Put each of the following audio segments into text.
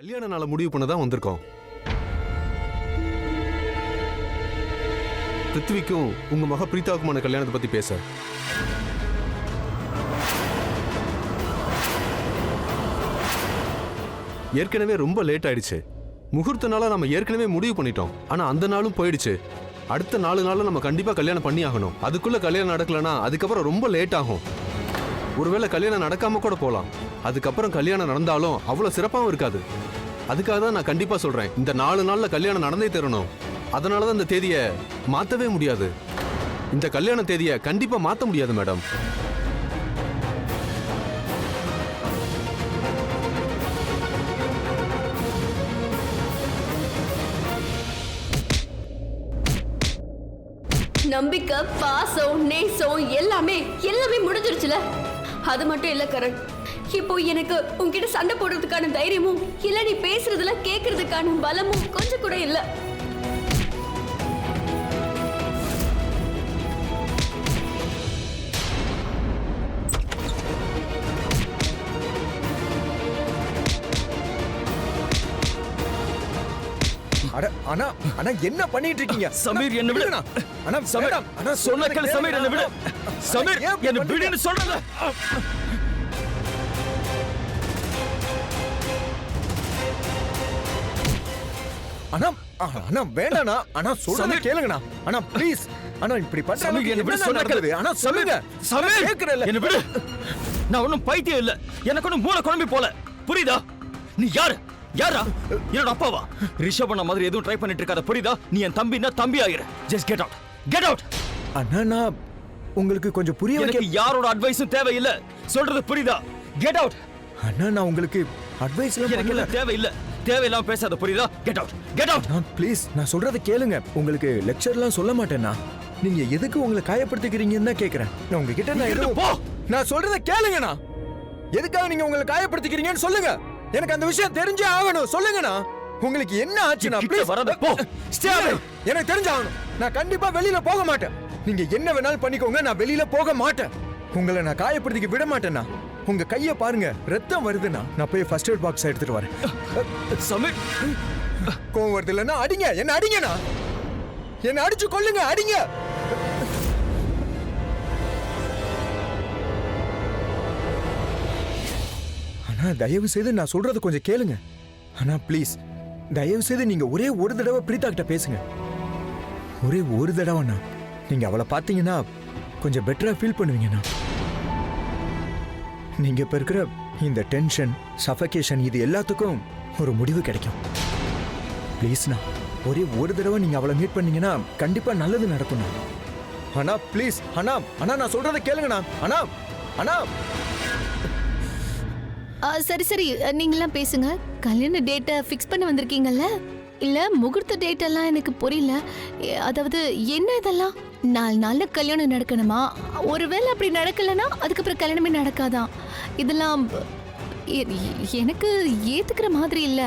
கல்யாண நாளை முடிவு பண்ண தான் வந்திருக்கோம். பிருத்விக்கும் உங்க மக பிரீதாவுக்குமான கல்யாணத்தை பத்தி பேச. ஏற்கனவே ரொம்ப லேட் ஆயிடுச்சு. முகூர்த்த நாளா நம்ம ஏற்கனவே முடிவு பண்ணிட்டோம். ஆனா அந்த நாளும் போயிடுச்சு. அடுத்த 4 நாள்ல நம்ம கண்டிப்பா கல்யாணம் பண்ணி ஆகணும். அதுக்குள்ள கல்யாணம் நடக்கலனா அதுக்கப்புறம் ரொம்ப லேட் ஆகும். ஒருவேளை கல்யாணம் நடக்காம கூட போலாம். அதுக்கப்புறம் கல்யாணம் நடந்தாலும் அவ்வளவு சிறப்பாகவும் இருக்காது. அதுக்காக தான் நான் கண்டிப்பா சொல்றேன், இந்த 4 நாள்ல கல்யாணம் நடந்தே தரணும். அதனாலதான் இந்த தேதியை மாத்தவே முடியாது. இந்த கல்யாண தேதியை கண்டிப்பா மாத்த முடியாது மேடம். நம்பிக்கை, பாசம், நேசம் எல்லாமே முடிஞ்சிருச்சுல. அது மட்டும் இல்ல கரண், இப்போ எனக்கு உன்கிட்ட சண்டை போடுறதுக்கான தைரியமும் இல்ல, நீ பேசுறதுல கேக்குறதுக்கான பலமும் கொஞ்சம் கூட இல்ல. அண்ணா அண்ணா என்ன பண்ணிட்டு இருக்கீங்க? சமீர் என்ன விடு. அண்ணா சமீர் அண்ணா சொன்ன கேளு. சமீர் என்ன விடு. சமீர் என்ன விடுன்னு சொல்றல. அண்ணா அண்ணா வேண்டாண்ணா. அண்ணா சொல்றத கேளுங்கண்ணா. அண்ணா ப்ளீஸ். அண்ணா இப்படி பண்ற சமீர் என்ன விடு நடக்குது. அண்ணா சொல்லுங்க. சமீர் கேக்குறல. என்ன விடு. நான் ஒண்ணும் பைத்தியம் இல்ல. எனக்கு ஒண்ணும் மூளை குழம்பி போல. புரியுதா? நீ யாரு? யாரா? என்னோட அப்பாவா? ரிஷப் பண்ண மாதிரி எதுவும் ட்ரை பண்ணிட்டு இருக்காத. புரியுதா? நீ என் தம்பினா தம்பி ஆகிற. Just get out. Get out. அண்ணா நான் உங்களுக்கு கொஞ்சம் புரிய வைக்க. எனக்கு யாரோட அட்வைஸும் தேவையில்ல. சொல்றது புரியுதா? Get out. அண்ணா நான் உங்களுக்கு அட்வைஸ்லாம் எனக்கு தேவையில்ல. தேவையில்லாம பேசாத. புரியுதா? Get out. Get out. நான் ப்ளீஸ் நான் சொல்றத கேளுங்க. உங்களுக்கு லெக்சர்லாம் சொல்ல மாட்டேன்னா. நீங்க எதுக்கு உங்களை காயப்படுத்திக்கிறீங்கன்னு தான் கேக்குறேன். நான் உங்ககிட்ட நான் போ. நான் சொல்றத கேளுங்கண்ணா. எதுக்காக நீங்க உங்களை காயப்படுத்திக்கிறீங்கன்னு சொல்லுங்க. எனக்கு அந்த விஷயம் தெரிஞ்சே ஆகணும். சொல்லுங்கண்ணா. உங்களுக்கு என்ன ஆச்சுனா ப்ளீஸ் வராத. போ. Stay away. எனக்கு தெரிஞ்சாகணும். நான் கண்டிப்பா வெளியில போக மாட்டேன். நீங்க என்ன வேணாலும் பண்ணிக்கோங்க. நான் வெளியில போக மாட்டேன். உங்களை நான் காயப்படுத்திக்க விட மாட்டேன்னா. உங்க கைய பாருங்க, ரத்தம் வருதுன்னா. நான் போய் ஃபர்ஸ்ட் எய்ட் பாக்ஸ் எடுத்துட்டு வரேன். சமீர் கோவம் வருது இல்லைன்னா அடிங்க. என்ன அடிங்கண்ணா. என்ன அடிச்சு கொல்லுங்க. அடிங்க. அண்ணா தயவு செய்து நான் சொல்றது கொஞ்சம் கேளுங்க. அண்ணா ப்ளீஸ் தயவு செய்து நீங்க ஒரே ஒரு தடவை பிரீதா கிட்ட பேசுங்க. ஒரே ஒரு தடவைண்ணா. நீங்க அவளை பார்த்தீங்கன்னா கொஞ்சம் பெட்டரா ஃபீல் பண்ணுவீங்கண்ணா. நீங்க இப்ப இருக்கிற இந்த டென்ஷன், சஃபகேஷன் இது எல்லாத்துக்கும் ஒரு முடிவு கிடைக்கும். ப்ளீஸ்ண்ணா ஒரே ஒரு தடவை நீங்க அவளை மீட் பண்ணீங்கன்னா கண்டிப்பா நல்லது நடக்கும். அண்ணா ப்ளீஸ். அண்ணா அண்ணா நான் சொல்றத கேளுங்கண்ணா. அண்ணா அண்ணா. சரி சரி, நீங்களாம் பேசுங்க. கல்யாண டேட்டை ஃபிக்ஸ் பண்ண வந்திருக்கீங்கல்ல? இல்ல முகூர்த்த டேட் எல்லாம் எனக்கு புரியல. அதாவது என்ன இதெல்லாம்? 4 நாள்ல கல்யாணம் நடக்கணுமா? ஒருவேளை அப்படி நடக்கலன்னா அதுக்கப்புறம் கல்யாணமே நடக்காதான். இதெல்லாம் எனக்கு ஏத்துக்கிற மாதிரி இல்ல.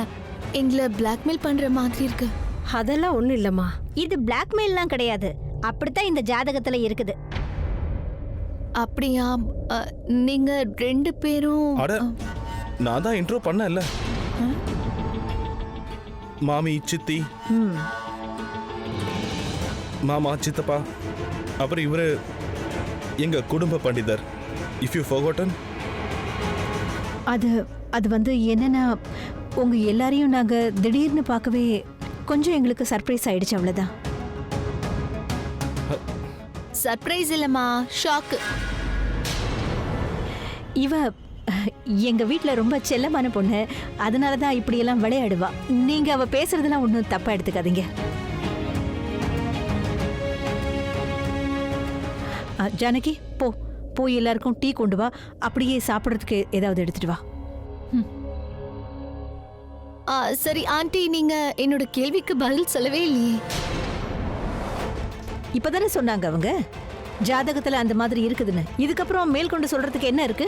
எங்களை பிளாக்மெயில் பண்ற மாதிரி இருக்கு. அதெல்லாம் ஒண்ணும் இல்லம்மா. இது பிளாக்மெயில்லாம் கிடையாது. அப்படித்தான் இந்த ஜாதகத்துல இருக்குது. அப்படியா? நீங்க 2 பேரும் நான் தான் இன்ட்ரோ பண்ணல. மாமி, சித்தி, மாமா, சித்தப்பா, அப்புறம் இவரு எங்க குடும்ப பண்டிதர். If you forgotten. அது வந்து என்னன்னா, உங்க எல்லாரையும் நாங்க திடீர்னு பார்க்கவே கொஞ்சம் எங்களுக்கு சர்ப்ரைஸ் ஆயிடுச்சு. அவ்வளவுதான். சர்ப்ரைஸ் இல்லம்மா, ஷாக். இவ எங்க வீட்ல ரொம்ப செல்லமான பொண்ணு. அதனாலதான் இப்படி எல்லாம் விளையாடுவா. நீங்க அவ பேசுறதெல்லாம் ஒன்றும் தப்பா எடுத்துக்காதீங்க. ஜானகி போ, போய் எல்லாருக்கும் டீ கொண்டு வா. அப்படியே சாப்பிட்றதுக்கு ஏதாவது எடுத்துட்டு வா. சரி ஆண்டி, நீங்க என்னோட கேள்விக்கு பதில் சொல்லவே இல்லையே. இப்பதானே சொன்னாங்க அவங்க ஜாதகத்துல அந்த மாதிரி இருக்குதுன்னு. இதுக்கப்புறம் மேல் கொண்டு சொல்றதுக்கு என்ன இருக்கு?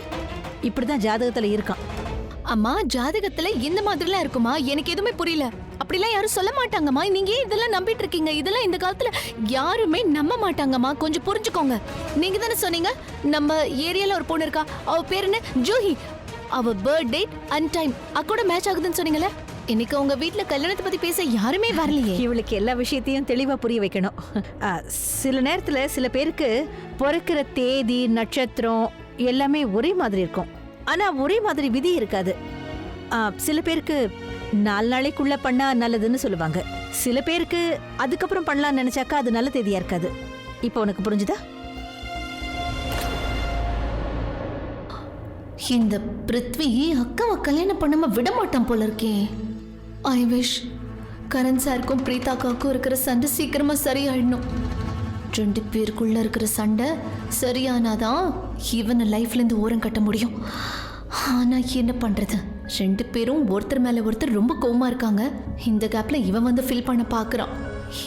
இப்படிதான் ஜாதகத்துல இருக்கான். அம்மா, ஜாதகத்துல இந்த மாதிரிலாம் இருக்குமா? எனக்கு எதுவுமே புரியல. அப்படிலாம் யாரும் சொல்ல மாட்டாங்கம்மா. நீங்க ஏன் இதெல்லாம் நம்பிட்டு இருக்கீங்க? இதெல்லாம் இந்த காலத்துல யாருமே நம்ப மாட்டாங்கம்மா. கொஞ்சம் புரிஞ்சுக்கோங்க. நீங்க தானே சொன்னீங்க நம்ம ஏரியால ஒரு பொண்ணு இருக்கா, அவ பேர் என்ன, ஜூஹி. அவ பர்த் டேட் அண்ட் டைம் அக்கூட மேட்ச் ஆகுதுன்னு சொன்னீங்கல்ல. இன்னைக்கு உங்க வீட்ல கல்யாணத்தை பத்தி பேச யாருமே வரலையே. இவளுக்கு எல்லா விஷயத்தையும் தெளிவா புரிய வைக்கணும். ஆ, சில நேரத்துல சில பேருக்கு பிறக்கிற தேதி நட்சத்திரம் எல்லாமே ஒரே மாதிரி இருக்கும், ஆனா ஒரே மாதிரி விதி இருக்காது. சில பேருக்கு 4 நாளைக்குள்ள பண்ணா நல்லதுன்னு சொல்லுவாங்க, சில பேருக்கு அதுக்கப்புறம் பண்ணலாம்னு நினைச்சாக்கா அது நல்ல தேதியா இருக்காது. இப்போ உனக்கு புரிஞ்சுதா? இந்த பிருத்வி அக்காவை கல்யாணம் பண்ணாம விட மாட்டான் போல இருக்கே. ஐ விஷ் கரண் சாருக்கும் பிரீதாக்காவுக்கும் இருக்கிற சண்டை சீக்கிரமா சரியாயிடணும். 2 பேருக்குள்ள இருக்கிற சண்டை சரியானாதான் இவனை லைஃப்ல இருந்து ஓரம் கட்ட முடியும். ஆனா என்ன பண்றது, 2 பேரும் ஒருத்தர் மேல ஒருத்தர் ரொம்ப கோவமா இருக்காங்க. இந்த கேப்ல இவன் வந்து ஃபில் பண்ண பாக்குறான்.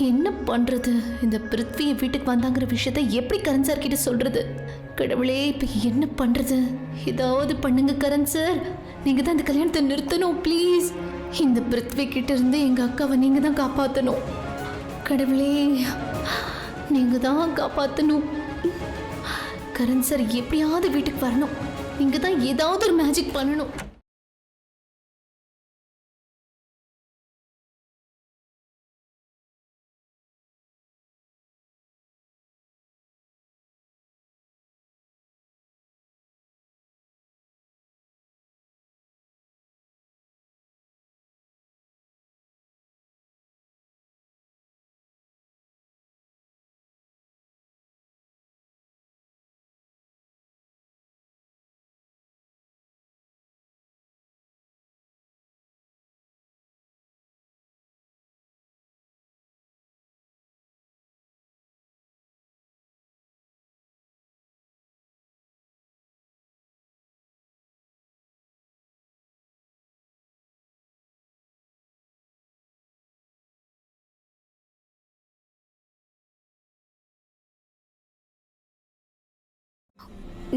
என்ன பண்றது, இந்த பிருத்வியை வீட்டுக்கு வந்தாங்கிற விஷயத்த எப்படி கரண் சார் கிட்ட சொல்றது? கடவுளே, இப்ப என்ன பண்றது? ஏதாவது பண்ணுங்க கரண் சார், நீங்க தான் இந்த கல்யாணத்தை நிறுத்தணும் ப்ளீஸ். இந்த பிருத்வி கிட்ட இருந்து எங்க அக்காவை நீங்க தான் காப்பாத்தணும். கடவுளே, நீங்க தான் காப்பாத்தணும். கரண் சார் எப்படியாவது வீட்டுக்கு வரணும். நீங்க தான் ஏதாவது ஒரு மேஜிக் பண்ணணும்.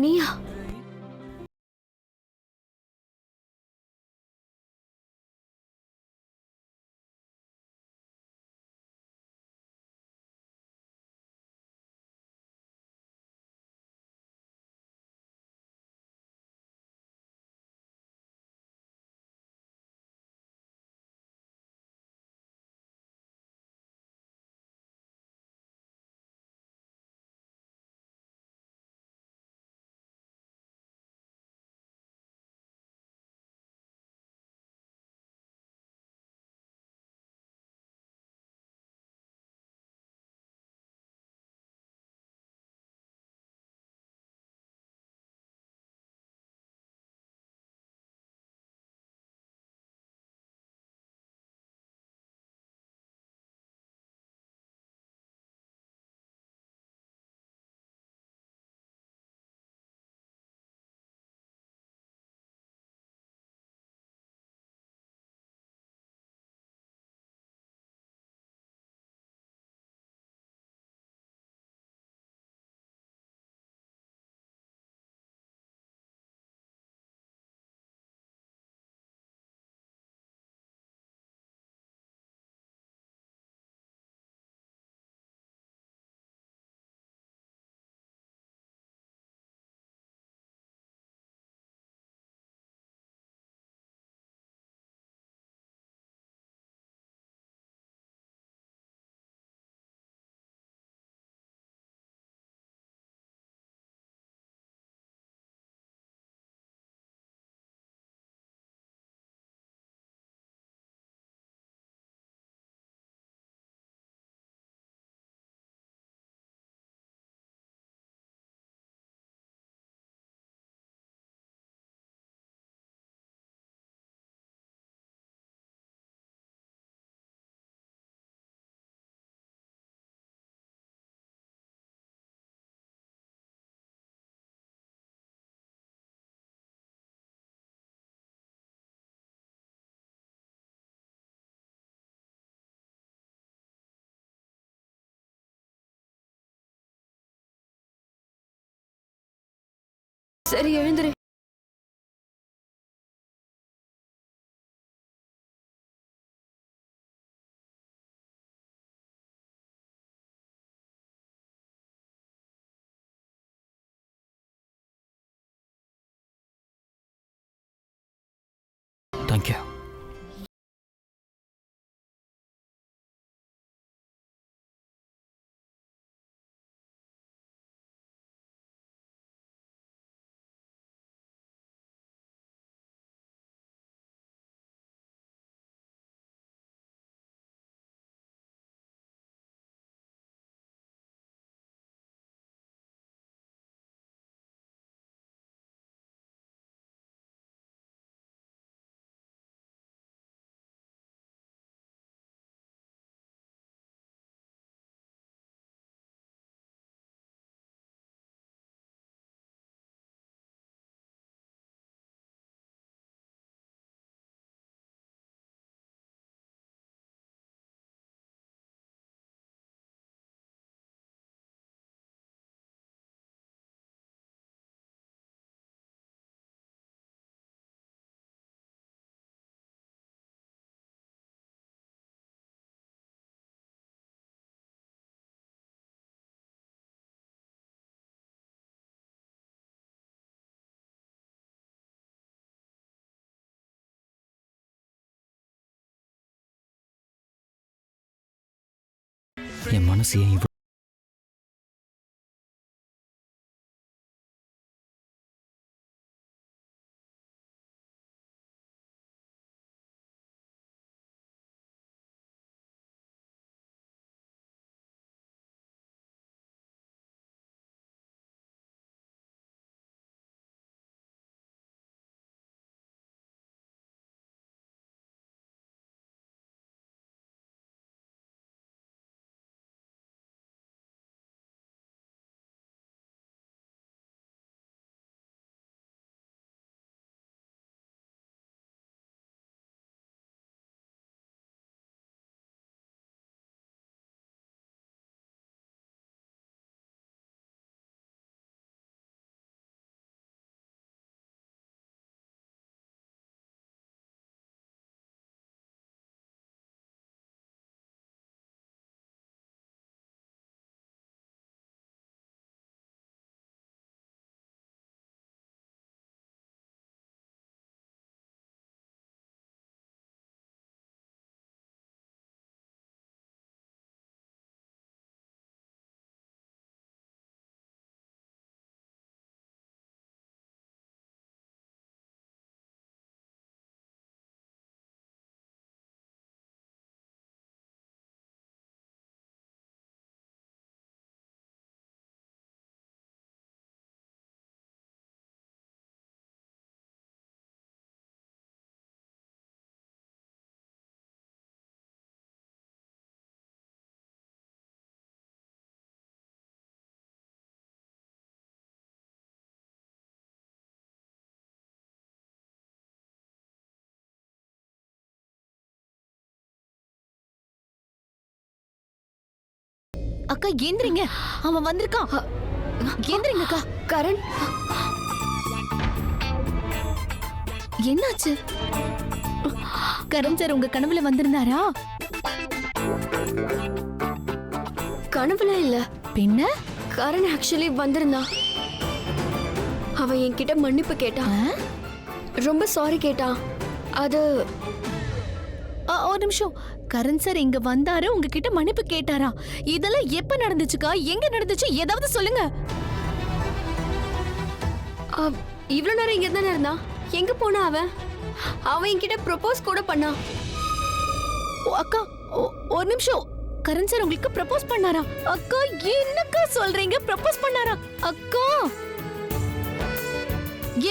நீயா? சரி, எழுந்துரு. தேங்க்யூ. என் மனசு ஏன் இவ்வளவு அக்கா ஏந்திரிங்க, அவன் வந்திருக்கான். ஏந்திரிங்க அக்கா. கரண், என்னாச்சு? கரண் சார் உங்க கனவுல வந்திருந்தாரா? கனவுல இல்ல, பின்ன கரண் ஆக்சுவலி வந்திருந்தான். அவன் என்கிட்ட மன்னிப்பு கேட்டான், ரொம்ப சாரி கேட்டான். அது ஒரு நிமிஷம். கரண் சார் இங்க வந்தாரு, உங்ககிட்ட மன்னிப்பு கேட்டாரா? இதெல்லாம் எப்ப நடந்துச்சுக்கா? எங்க நடந்துச்சு? ஏதாவது சொல்லுங்க. இவ்வளவு நேரம் இங்க தானே இருந்தான். எங்க போனா அவன்? அவன் என்கிட்ட ப்ரொபோஸ் கூட பண்ணான். அக்கா ஒரு நிமிஷம். கரண் சார் உங்களுக்கு ப்ரப்போஸ் பண்ணாரா? அக்கா என்னக்கா சொல்றீங்க? ப்ரப்போஸ் பண்ணாரா? அக்கா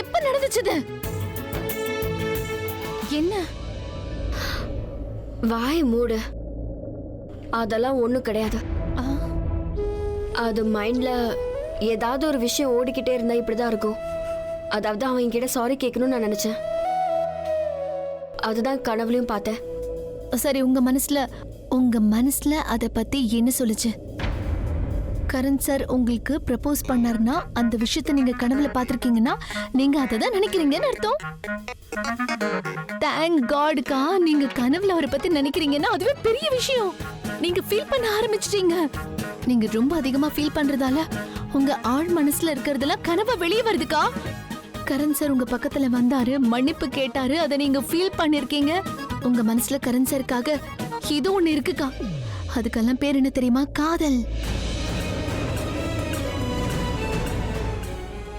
எப்ப நடந்துச்சுது? என்ன? வாய் மூடு. அதெல்லாம் ஒண்ணும் கிடையாது. அது மைண்ட்ல ஏதாவது ஒரு விஷயம் ஓடிக்கிட்டே இருந்தா இப்படிதான் இருக்கும். அதாவது அவன் என்கிட்ட சாரி கேட்கணும்னு நான் நினைச்சேன். அதுதான் கனவுலையும் பார்த்தேன். சரி, உங்க மனசுல அத பத்தி என்ன சொல்லுச்சு? கரண் சார் உங்களுக்கு ப்ரப்போஸ் பண்ணாருன்னா அந்த விஷயத்தை நீங்க கனவுல பாத்திருக்கீங்கன்னா நீங்க அதை தான் நினைக்கிறீங்கன்னு அர்த்தம். தேங்க் காட்க்கா, நீங்க கனவுல அவரை பத்தி நினைக்கிறீங்கன்னா அதுவே பெரிய விஷயம். நீங்க ஃபீல் பண்ண ஆரம்பிச்சிட்டீங்க. நீங்க ரொம்ப அதிகமா ஃபீல் பண்றதால உங்க ஆழ் மனசுல இருக்கிறதெல்லாம் கனவா வெளியே வருதுக்கா. கரண் சார் உங்க பக்கத்துல வந்தாரு, மன்னிப்பு கேட்டாரு, அதை நீங்க ஃபீல் பண்ணிருக்கீங்க. உங்க மனசுல கரண் சாருக்காக இது ஒண்ணு இருக்குக்கா. அதுக்கெல்லாம் பேர் என்ன தெரியுமா? காதல்.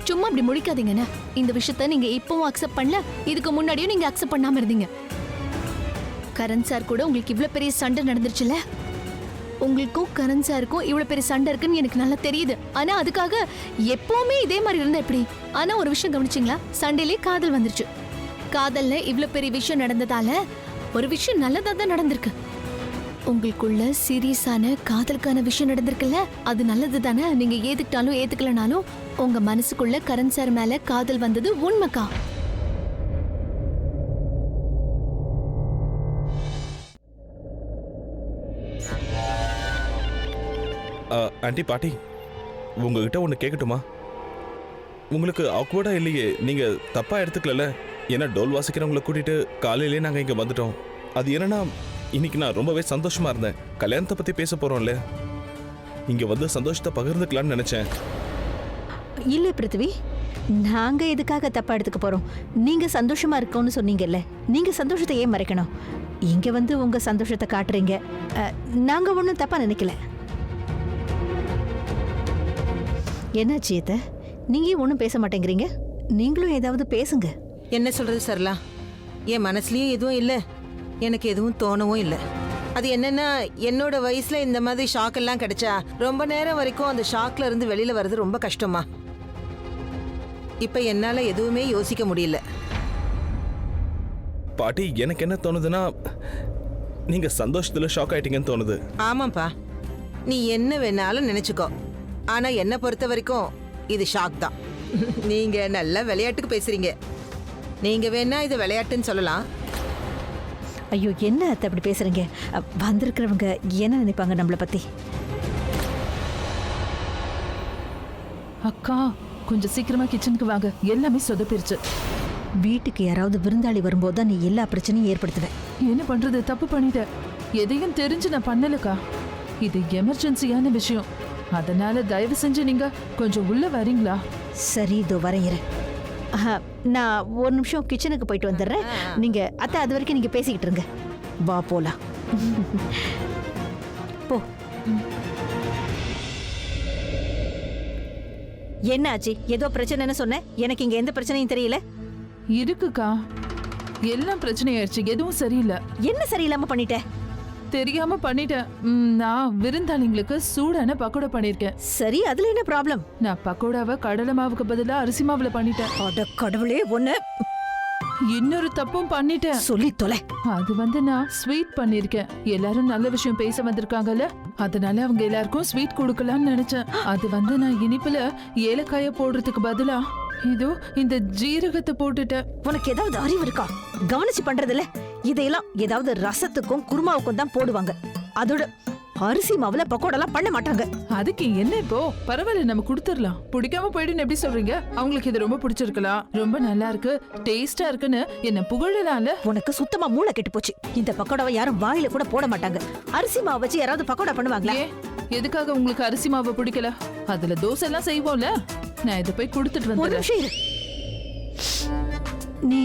சும்மா அப்படி முடிக்காதீங்கண்ணே. இந்த விஷயத்த நீங்க இப்பவும் அக்செப்ட் பண்ணல, இதுக்கு முன்னாடியும் நீங்க அக்செப்ட் பண்ணாம இருந்தீங்க. கரண் சார் கூட உங்களுக்கு இவ்வளவு பெரிய சண்டை நடந்துருச்சுல, உங்களுக்கும் கரண் சாருக்கும் இவ்வளவு பெரிய சண்டை இருக்குன்னு எனக்கு நல்லா தெரியுது. ஆனா அதுக்காக எப்பவுமே இதே மாதிரி இருந்தா எப்படி? ஆனா ஒரு விஷயம் கவனிச்சிங்களா? சண்டையிலே காதல் வந்துருச்சு. காதல்ல இவ்வளவு பெரிய விஷயம் நடந்ததால ஒரு விஷயம் நல்லதா தான் நடந்திருக்கு. உங்களுக்குள்ள சீரியஸான காதலுக்கான விஷயம் நடந்திருக்குல்ல, அது நல்லது தானே. நீங்க ஏத்துக்கிட்டாலும் ஏத்துக்கலனாலும் உங்க மனசுக்குள்ள கரண் சார் மேல காதல் வந்தது உண்மைக்கா. ஆண்டி, பாட்டி, உங்ககிட்ட ஒன்று கேட்கட்டுமா? உங்களுக்கு ஆக்வர்டா இல்லையே? நீங்க தப்பா எடுத்துக்கல? ஏன்னா டோல் வாசிக்கிறவங்களை கூட்டிட்டு காலையிலேயே நாங்கள் இங்கே வந்துட்டோம். அது என்னன்னா, இன்னைக்கு நான் ரொம்பவே சந்தோஷமா இருந்தேன். கல்யாணத்தை பத்தி பேச போறோம்ல, இங்க வந்து சந்தோஷத்தை பகிர்ந்துக்கலாம்னு நினைச்சேன். இல்ல பிருத்திவி, நாங்க எதுக்காக தப்பா எடுத்துக்க போறோம்? நீங்க சந்தோஷமா இருக்கோம்னு சொன்னீங்கல்ல, நீங்க சந்தோஷத்தை ஏன் மறைக்கணும்? இங்க வந்து உங்க சந்தோஷத்தை காட்டுறீங்க. நாங்க ஒன்றும் தப்பா நினைக்கல. என்னாச்சு அத்தை? நீங்க ஒன்றும் பேச மாட்டேங்கிறீங்க. நீங்களும் ஏதாவது பேசுங்க. என்ன சொல்றது சரளா, என் மனசுலயும் எதுவும் இல்லை, எனக்கு எதுவும் தோணவும் இல்லை. அது என்னன்னா, என்னோட வயசுல இந்த மாதிரி ஷாக் எல்லாம் கிடைச்சா ரொம்ப நேரம் வரைக்கும் அந்த ஷாக்ல இருந்து வெளியில வர்றது ரொம்ப கஷ்டமா. இப்ப என்னால எதுவுமே யோசிக்க முடியல. பாட்டி எனக்கு என்ன தோணுதுன்னா, நீங்க சந்தோஷத்துல ஷாக் ஆயிட்டீங்கன்னு தோணுது. ஆமாப்பா, நீ என்ன வேணாலும் நினைச்சுக்கோ, ஆனா என்ன பொறுத்த வரைக்கும் இது ஷாக் தான். நீங்க நல்லா விளையாட்டுக்கு பேசுறீங்க. நீங்க வேணா இது விளையாட்டுன்னு சொல்லலாம். ஐயோ, என்ன அத்தை அப்படி பேசுறீங்க? வந்திருக்கிறவங்க என்ன நினைப்பாங்க நம்மளை பத்தி? அக்கா கொஞ்சம் சீக்கிரமா கிச்சனுக்கு வாங்க, எல்லாமே சொதப்பிருச்சு. வீட்டுக்கு யாராவது விருந்தாளி வரும்போது தான் நீ எல்லா பிரச்சனையும் ஏற்படுத்துவேன். என்ன பண்றது, தப்பு பண்ணிட்டேன். எதையும் தெரிஞ்சு நான் பண்ணலக்கா. இது எமர்ஜென்சியான விஷயம், அதனால தயவு செஞ்சு நீங்க கொஞ்சம் உள்ள வரீங்களா? சரி, இதோ வரைகிறேன். நான் ஒரு நிமிஷம் கிச்சனுக்கு போயிட்டு வந்துடுறேன். நீங்க அத்தை அது வரைக்கும் நீங்க பேசிக்கிட்டு இருங்க. வா போலாம். போ. என்ன ஆச்சு? ஏதோ பிரச்சனைன்னு சொன்னேன். எனக்கு இங்க எந்த பிரச்சனையும் தெரியல. இருக்குக்கா, எல்லாம் பிரச்சனையாயிருச்சு, எதுவும் சரியில்லை. என்ன சரியில்லாம பண்ணிட்டேன்? தெரியாம பண்ணிட்டேன். நான் விருந்தாளிங்களுக்கு சூடான பக்கோடா பண்ணிருக்கேன். சரி, அதுல என்ன ப்ராப்ளம்? நான் பக்கோடாவை கடலை மாவுக்கு பதிலா அரிசி மாவுல பண்ணிட்டேன். அட கடவுளே, ஒண்ணு இன்னொரு தப்பும் பண்ணிட்டேன். சொல்லி தொலை. அது நான் ஸ்வீட் பண்ணிருக்கேன். எல்லாரும் நல்ல விஷயம் பேச வந்திருக்காங்கல்ல, அதனால அவங்க எல்லாருக்கும் ஸ்வீட் கொடுக்கலாம்னு நினைச்சேன். அது நான் இனிப்புல ஏலக்காய போடுறதுக்கு பதிலா இதோ இந்த ஜீரகத்தை போட்டுட்டேன். உனக்கு ஏதாவது அறிவு இருக்கா? கவனிச்சு பண்றதில்ல. இதையெல்லாம் ஏதாவது ரசத்துக்கும் குருமாவுக்கும் தான் போடுவாங்க. அதோட அரிசி மாவுல பக்கோடெல்லாம் பண்ண மாட்டாங்க. அதுக்கு என்ன இப்போ? பரவாயில்ல, நம்ம கொடுத்துடலாம். பிடிக்காம போயிடுன்னு எப்படி சொல்றீங்க? அவங்களுக்கு இது ரொம்ப பிடிச்சிருக்கலாம், ரொம்ப நல்லா இருக்கு, டேஸ்டா இருக்குன்னு என்ன புகழலாம்ல. உனக்கு சுத்தமா மூளை கெட்டு போச்சு. இந்த பக்கோடாவை யாரும் வாயில கூட போட மாட்டாங்க. அரிசி மாவு வச்சு யாராவது பக்கோடா பண்ணுவாங்களா? எதுக்காக உங்களுக்கு அரிசி மாவு பிடிக்கல? அதுல தோசை எல்லாம் செய்வோம்ல. நான் இதை போய் கொடுத்துட்டு ஒரு வந்துடுறேன். நிமிஷம் இரு. நீ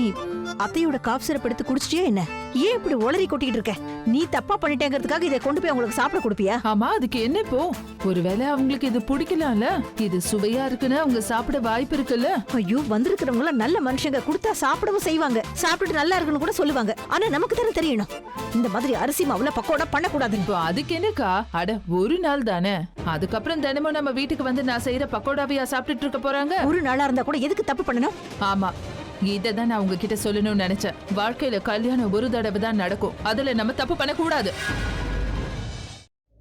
அத்தையோட காப் சிரப் எடுத்து குடிச்சிட்டியா என்ன? ஏன் இப்படி உளறி கொட்டிட்டு இருக்க? நீ தப்பா பண்ணிட்டேங்கிறதுக்காக இதை கொண்டு போய் அவங்களுக்கு சாப்பிட கொடுப்பியா? ஆமா, அதுக்கு என்ன இப்போ? ஒருவேளை அவங்களுக்கு இது பிடிக்கலாம்ல, இது சுவையா இருக்குன்னு அவங்க சாப்பிட வாய்ப்பு இருக்குல்ல. ஐயோ, வந்திருக்கிறவங்க நல்ல மனுஷங்க, கொடுத்தா சாப்பிடவும் செய்வாங்க, சாப்பிட்டுட்டு நல்லா இருக்குன்னு கூட சொல்லுவாங்க. ஆனா நமக்கு தானே தெரியணும் இந்த மாதிரி அரிசி மாவுல பக்கோடா பண்ணக்கூடாதுன்னு. இப்போ அதுக்கு என்னக்கா? அட ஒரு நாள் தானே, அதுக்கப்புறம் தினமும் நம்ம வீட்டுக்கு வந்து நான் செய்யற பக்கோடாவையா சாப்பிட்டுட்டு இருக்க போறாங்க? ஒரு நாளா இருந்தா கூட எதுக்கு தப்பு பண்ணணும்? ஆமா, இததான் நான் உங்ககிட்ட சொல்லணும்னு நினைச்சேன். வாழ்க்கையில கல்யாணம் ஒரு தடவை தான் நடக்கும், அதுல நம்ம தப்பு பண்ணக்கூடாது.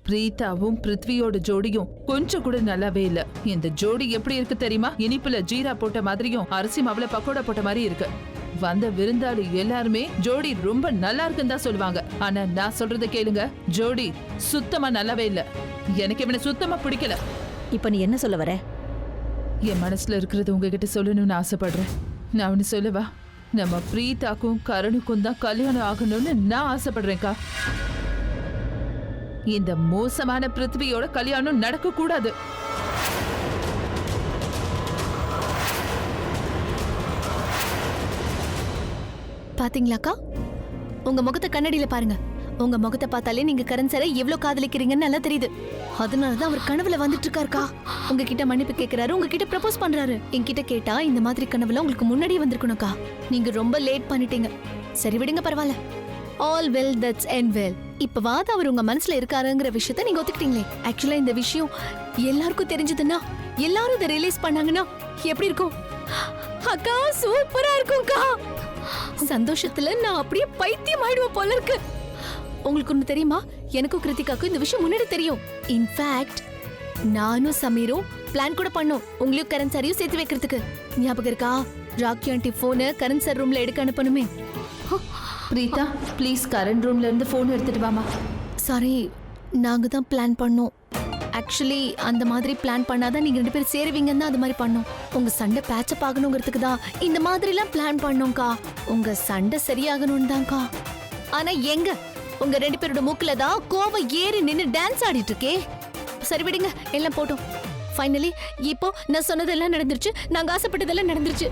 பிரீதாவும் பிருத்வியோட ஜோடியும் கொஞ்சம் கூட நல்லாவே இல்ல. இந்த ஜோடி எப்படி இருக்கு தெரியுமா? இனிப்புல ஜீரா போட்ட மாதிரியும் அரிசி மாவுல பக்கோடா போட்ட மாதிரி இருக்கு. வந்த விருந்தாளி எல்லாருமே ஜோடி ரொம்ப நல்லா இருக்குன்னு தான் சொல்லுவாங்க. ஆனா நான் சொல்றத கேளுங்க, ஜோடி சுத்தமா நல்லாவே இல்ல. எனக்கு இவனை சுத்தமா பிடிக்கல. இப்ப நீ என்ன சொல்ல வர? என் மனசுல இருக்கிறது உங்ககிட்ட சொல்லணும்னு ஆசைப்படுறேன். நான் ஒன்னு சொல்லவா? நம்ம பிரீதாக்கும் கரணுக்கும் தான் கல்யாணம் ஆகணும்னு நான் ஆசைப்படுறேன்க்கா. இந்த மோசமான பிருத்வியோட கல்யாணம் நடக்க கூடாது. பாத்தீங்களாக்கா, உங்க முகத்தை கண்ணாடியில பாருங்க. உங்க முகத்தை பார்த்தாலே நீங்க கரண் சாரை எவ்வளவு காதலிக்கிறீங்கன்னு நல்லா தெரியுது. அதனாலதான் அவர் கனவுல வந்துட்டு இருக்காருக்கா. உங்ககிட்ட மன்னிப்பு கேட்கிறாரு, உங்ககிட்ட ப்ரப்போஸ் பண்றாரு. என்கிட்ட கேட்டா இந்த மாதிரி கனவுல உங்களுக்கு முன்னாடியே வந்திருக்கணும்க்கா. நீங்க ரொம்ப லேட் பண்ணிட்டீங்க. சரி விடுங்க, பரவாயில்ல. All well that's end well. இப்பவாது அவர் உங்க மனசுல இருக்காருங்கிற விஷயத்த நீங்க ஒத்துக்கிட்டீங்களே. ஆக்சுவலா இந்த விஷயம் எல்லாருக்கும் தெரிஞ்சதுன்னா, எல்லாரும் இதை ரிலீஸ் பண்ணாங்கன்னா எப்படி இருக்கும்? அக்கா சூப்பரா இருக்கும்க்கா. சந்தோஷத்துல நான் அப்படியே பைத்தியம் ஆயிடுவேன் போல இருக்கு. உங்களுக்கு ஒண்ணு தெரியுமா? எனக்கும் கிருத்திகாக்கும் இந்த விஷயம் முன்னாடி தெரியும். இன்ஃபேக்ட் நானும் சமீரும் பிளான் கூட பண்ணோம், உங்களையும் கரண் சாரையும் சேர்த்து வைக்கிறதுக்கு. ஞாபகம் இருக்கா? ராக்கி ஆண்டி போனை கரண் சார் ரூம்ல எடுக்க அனுப்பணுமே. பிரீதா ப்ளீஸ் கரண் ரூம்ல இருந்து போன் எடுத்துட்டு வாமா. சாரி, நாங்க தான் பிளான் பண்ணோம். ஆக்சுவலி அந்த மாதிரி பிளான் பண்ணாதான் நீங்க 2 பேரும் சேருவீங்கன்னு தான் அது மாதிரி பண்ணோம். உங்க சண்டை பேட்சப் ஆகணுங்கிறதுக்கு தான் இந்த மாதிரிலாம் பிளான் பண்ணோம்க்கா. உங்க சண்டை சரியாகணும்னு தான்க்கா. ஆனா எங்க உங்க 2 பேரோட மூக்குல தான் கோவம் ஏறி நின்னு டான்ஸ் ஆடிட்டு இருக்கே. சரி விடுங்க, எல்லாம் போட்டோம். ஃபைனலி இப்போ நான் சொன்னதெல்லாம் நடந்துருச்சு, நாங்க ஆசைப்பட்டதெல்லாம் நடந்துருச்சு.